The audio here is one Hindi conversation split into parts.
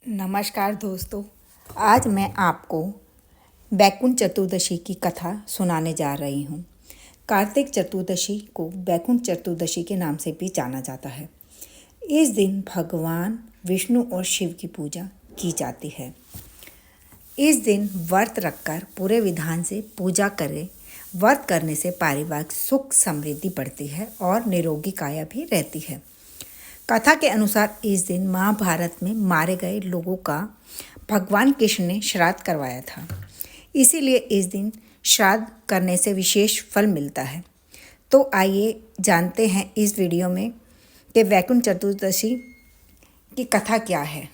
नमस्कार दोस्तों। आज मैं आपको बैकुंठ चतुर्दशी की कथा सुनाने जा रही हूँ। कार्तिक चतुर्दशी को बैकुंठ चतुर्दशी के नाम से भी जाना जाता है। इस दिन भगवान विष्णु और शिव की पूजा की जाती है। इस दिन व्रत रखकर पूरे विधान से पूजा करें। व्रत करने से पारिवारिक सुख समृद्धि बढ़ती है और निरोगी काया भी रहती है। कथा के अनुसार इस दिन महाभारत में मारे गए लोगों का भगवान कृष्ण ने श्राद्ध करवाया था। इसीलिए इस दिन श्राद्ध करने से विशेष फल मिलता है। तो आइए जानते हैं इस वीडियो में कि बैकुंठ चतुर्दशी की कथा क्या है।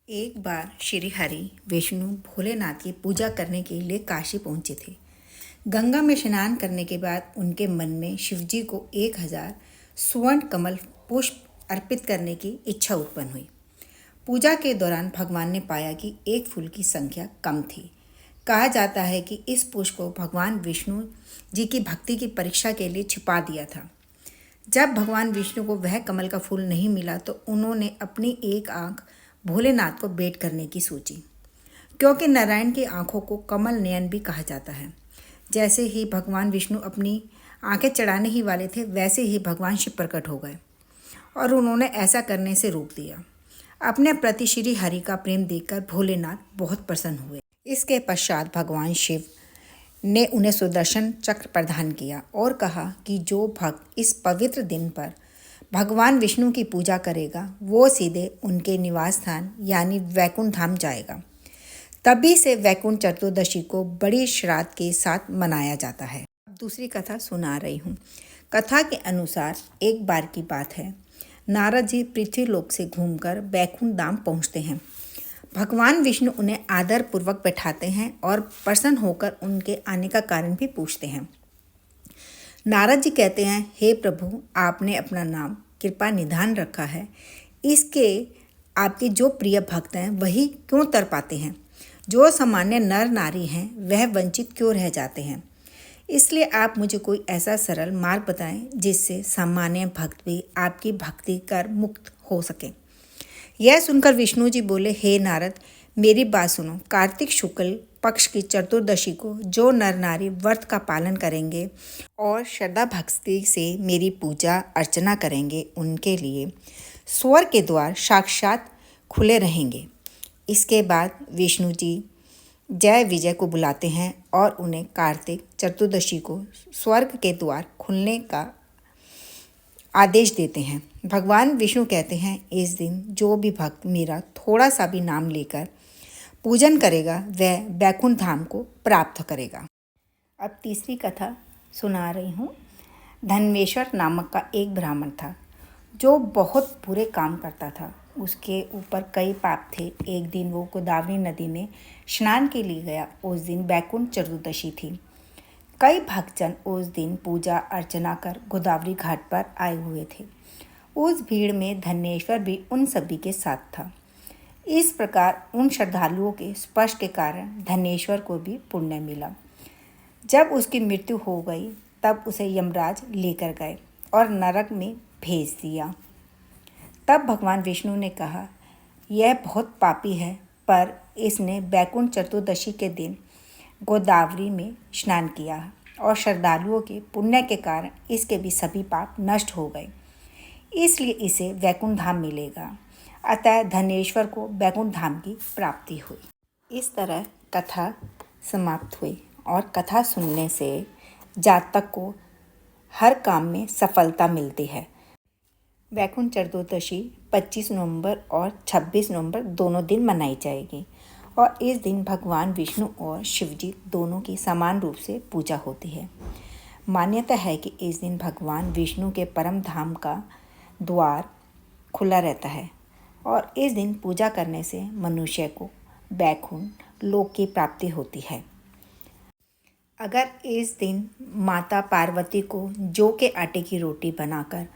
एक बार श्री हरि विष्णु भोलेनाथ की पूजा करने के लिए काशी पहुंचे थे। गंगा में स्नान करने के बाद उनके मन में शिवजी को 1000 स्वर्ण कमल पुष्प अर्पित करने की इच्छा उत्पन्न हुई। पूजा के दौरान भगवान ने पाया कि एक फूल की संख्या कम थी। कहा जाता है कि इस पुष्प को भगवान विष्णु जी की भक्ति की परीक्षा के लिए छिपा दिया था। जब भगवान विष्णु को वह कमल का फूल नहीं मिला तो उन्होंने अपनी एक आंख भोलेनाथ को भेंट करने की सोची, क्योंकि नारायण की आंखों को कमल नयन भी कहा जाता है। जैसे ही भगवान विष्णु अपनी आंखें चढ़ाने ही वाले थे, वैसे ही भगवान शिव प्रकट हो गए और उन्होंने ऐसा करने से रोक दिया। अपने प्रति श्री हरि का प्रेम देखकर भोलेनाथ बहुत प्रसन्न हुए। इसके पश्चात भगवान शिव ने उन्हें सुदर्शन चक्र प्रदान किया और कहा कि जो भक्त इस पवित्र दिन पर भगवान विष्णु की पूजा करेगा वो सीधे उनके निवास स्थान यानी वैकुंठ धाम जाएगा। तभी से वैकुंठ चतुर्दशी को बड़ी श्राद्ध के साथ मनाया जाता है। अब दूसरी कथा सुना रही हूँ। कथा के अनुसार एक बार की बात है, नारद जी पृथ्वी लोक से घूमकर बैकुंठ धाम पहुँचते हैं। भगवान विष्णु उन्हें आदर पूर्वक बैठाते हैं और प्रसन्न होकर उनके आने का कारण भी पूछते हैं। नारद जी कहते हैं, हे प्रभु, आपने अपना नाम कृपा निधान रखा है, इसके आपके जो प्रिय भक्त हैं वही क्यों तर पाते हैं? जो सामान्य नर नारी हैं वह वंचित क्यों रह जाते हैं? इसलिए आप मुझे कोई ऐसा सरल मार्ग बताएं जिससे सामान्य भक्त भी आपकी भक्ति कर मुक्त हो सके। यह सुनकर विष्णु जी बोले, हे नारद, मेरी बात सुनो। कार्तिक शुक्ल पक्ष की चतुर्दशी को जो नर नारी व्रत का पालन करेंगे और श्रद्धा भक्ति से मेरी पूजा अर्चना करेंगे, उनके लिए स्वर्ग के द्वार साक्षात खुले रहेंगे। इसके बाद विष्णु जी जय विजय को बुलाते हैं और उन्हें कार्तिक चतुर्दशी को स्वर्ग के द्वार खुलने का आदेश देते हैं। भगवान विष्णु कहते हैं, इस दिन जो भी भक्त मेरा थोड़ा सा भी नाम लेकर पूजन करेगा वह बैकुंठ धाम को प्राप्त करेगा। अब तीसरी कथा सुना रही हूँ। धन्वेश्वर नामक का एक ब्राह्मण था जो बहुत बुरे काम करता था। उसके ऊपर कई पाप थे। एक दिन वो गोदावरी नदी में स्नान के लिए गया। उस दिन बैकुंठ चतुर्दशी थी। कई भक्तजन उस दिन पूजा अर्चना कर गोदावरी घाट पर आए हुए थे। उस भीड़ में धन्वेश्वर भी उन सभी के साथ था। इस प्रकार उन श्रद्धालुओं के स्पर्श के कारण धन्वेश्वर को भी पुण्य मिला। जब उसकी मृत्यु हो गई तब उसे यमराज लेकर गए और नरक में भेज दिया। तब भगवान विष्णु ने कहा, यह बहुत पापी है, पर इसने बैकुंठ चतुर्दशी के दिन गोदावरी में स्नान किया और श्रद्धालुओं के पुण्य के कारण इसके भी सभी पाप नष्ट हो गए, इसलिए इसे वैकुंठ धाम मिलेगा। अतः धनेश्वर को वैकुंठ धाम की प्राप्ति हुई। इस तरह कथा समाप्त हुई और कथा सुनने से जातक को हर काम में सफलता मिलती है। वैकुंठ चतुर्दशी 25 नवंबर और 26 नवंबर दोनों दिन मनाई जाएगी और इस दिन भगवान विष्णु और शिवजी दोनों की समान रूप से पूजा होती है। मान्यता है कि इस दिन भगवान विष्णु के परम धाम का द्वार खुला रहता है और इस दिन पूजा करने से मनुष्य को बैकुंठ लोक की प्राप्ति होती है। अगर इस दिन माता पार्वती को जौ के आटे की रोटी बनाकर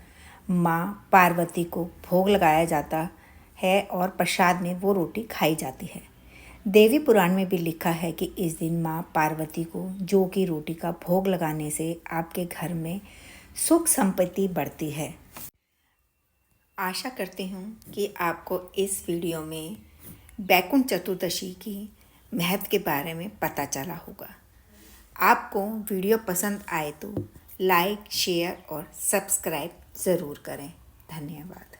माँ पार्वती को भोग लगाया जाता है और प्रसाद में वो रोटी खाई जाती है। देवी पुराण में भी लिखा है कि इस दिन माँ पार्वती को जौ की रोटी का भोग लगाने से आपके घर में सुख संपत्ति बढ़ती है। आशा करती हूँ कि आपको इस वीडियो में बैकुंठ चतुर्दशी की महत्व के बारे में पता चला होगा। आपको वीडियो पसंद आए तो लाइक, शेयर और सब्सक्राइब ज़रूर करें। धन्यवाद।